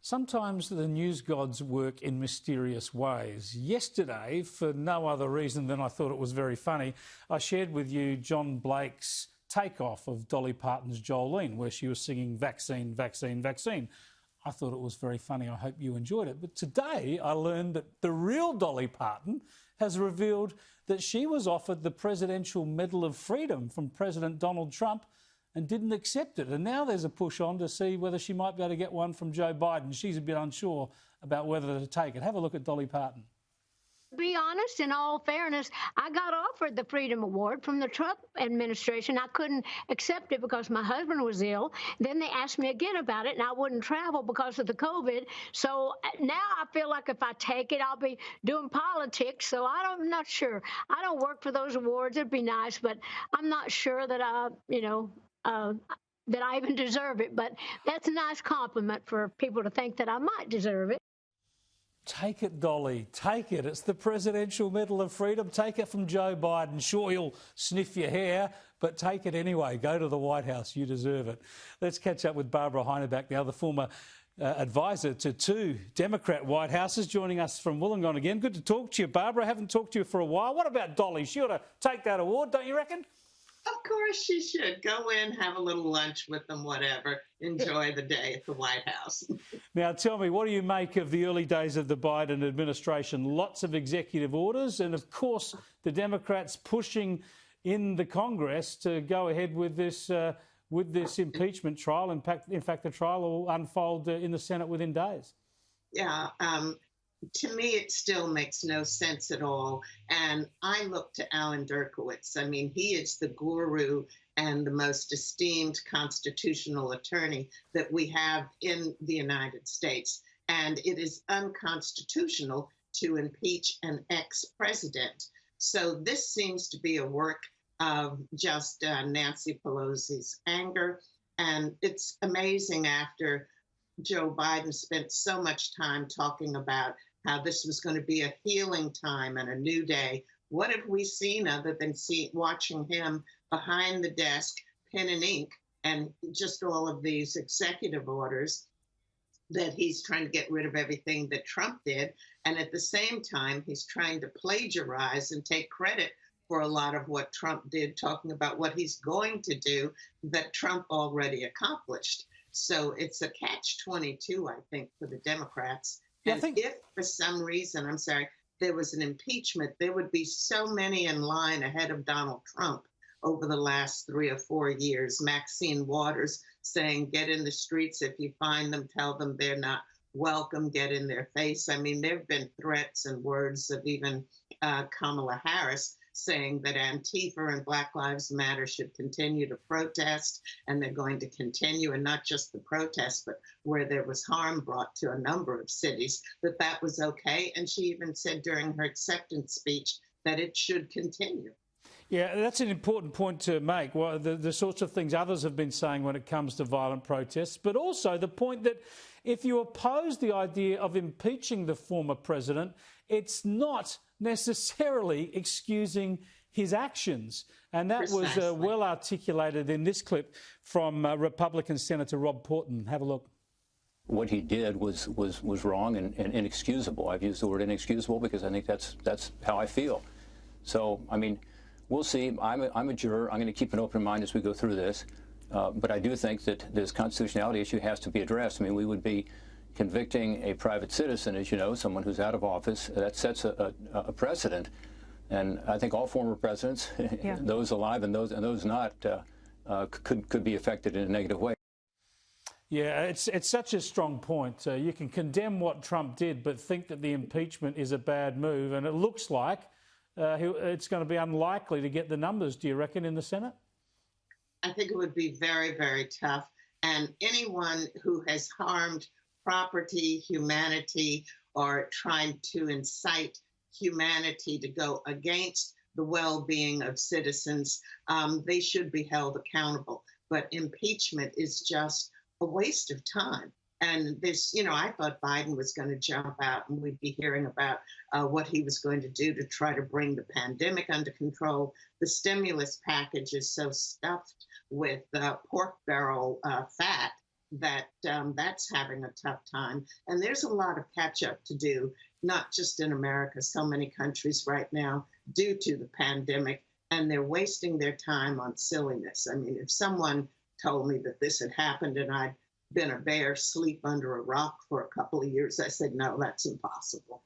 Sometimes the news gods work in mysterious ways. Yesterday, for no other reason than I thought it was very funny, I shared with you John Blake's takeoff of Dolly Parton's Jolene, where she was singing vaccine, vaccine, vaccine. I thought it was very funny. I hope you enjoyed it. But today I learned that the real Dolly Parton has revealed that she was offered the Presidential Medal of Freedom from President Donald Trump and didn't accept it. And now there's a push on to see whether she might be able to get one from Joe Biden. She's a bit unsure about whether to take it. Have a look at Dolly Parton. To be honest, in all fairness, I got offered the Freedom Award from the Trump administration. I couldn't accept it because my husband was ill. Then they asked me again about it, and I wouldn't travel because of the COVID. So now I feel like if I take it, I'll be doing politics. So I'm not sure. I don't work for those awards. It'd be nice, but I'm not sure that that I even deserve it. But that's a nice compliment for people to think that I might deserve it. Take it, Dolly. Take it. It's the Presidential Medal of Freedom. Take it from Joe Biden. Sure, he'll sniff your hair, but take it anyway. Go to the White House. You deserve it. Let's catch up with Barbara Heineback now, the former advisor to two Democrat White Houses, joining us from Wollongong again. Good to talk to you, Barbara. I haven't talked to you for a while. What about Dolly? She ought to take that award, don't you reckon? Of course she should. Go in, have a little lunch with them, whatever. Enjoy the day at the White House. Now, tell me, what do you make of the early days of the Biden administration? Lots of executive orders and, of course, the Democrats pushing in the Congress to go ahead with this impeachment trial. In fact, the trial will unfold in the Senate within days. Yeah. To me, it still makes no sense at all. And I look to Alan Dershowitz. I mean, he is the guru and the most esteemed constitutional attorney that we have in the United States. And it is unconstitutional to impeach an ex-president. So this seems to be a work of just Nancy Pelosi's anger. And it's amazing after Joe Biden spent so much time talking about how this was going to be a healing time and a new day. What have we seen other than watching him behind the desk, pen and ink, and just all of these executive orders that he's trying to get rid of everything that Trump did. And at the same time, he's trying to plagiarize and take credit for a lot of what Trump did, talking about what he's going to do that Trump already accomplished. So it's a catch-22, I think, for the Democrats. And if for some reason, there was an impeachment, there would be so many in line ahead of Donald Trump over the last 3 or 4 years. Maxine Waters saying, get in the streets. If you find them, tell them they're not welcome, get in their face. I mean, there have been threats and words of even Kamala Harris saying that Antifa and Black Lives Matter should continue to protest, and they're going to continue, and not just the protest, but where there was harm brought to a number of cities, that was okay. And she even said during her acceptance speech that it should continue. Yeah, that's an important point to make. Well, the sorts of things others have been saying when it comes to violent protests, but also the point that if you oppose the idea of impeaching the former president, it's not necessarily excusing his actions. And that was well articulated in this clip from Republican Senator Rob Portman. Have a look. What he did was wrong and inexcusable. I've used the word inexcusable because I think that's how I feel. So, I mean, we'll see. I'm a juror. I'm going to keep an open mind as we go through this. But I do think that this constitutionality issue has to be addressed. I mean, we would be convicting a private citizen, as you know, someone who's out of office. That sets a precedent. And I think all former presidents, yeah, those alive and those not, could be affected in a negative way. Yeah, it's such a strong point. You can condemn what Trump did, but think that the impeachment is a bad move. And it looks like it's going to be unlikely to get the numbers, do you reckon, in the Senate? I think it would be very, very tough. And anyone who has harmed property, humanity, or tried to incite humanity to go against the well-being of citizens, they should be held accountable. But impeachment is just a waste of time. And this, I thought Biden was going to jump out and we'd be hearing about what he was going to do to try to bring the pandemic under control. The stimulus package is so stuffed with pork barrel fat that that's having a tough time. And there's a lot of catch up to do, not just in America, so many countries right now due to the pandemic, and they're wasting their time on silliness. I mean, if someone told me that this had happened and I'd been a bear asleep under a rock for a couple of years, I said, no, that's impossible.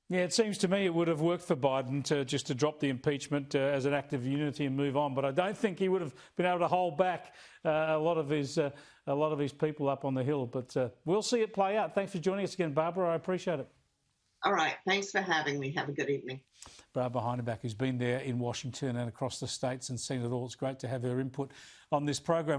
Yeah, it seems to me it would have worked for Biden to drop the impeachment as an act of unity and move on. But I don't think he would have been able to hold back a lot of his people up on the Hill. But we'll see it play out. Thanks for joining us again, Barbara. I appreciate it. All right. Thanks for having me. Have a good evening. Barbara Heineback, who's been there in Washington and across the states and seen it all. It's great to have her input on this program.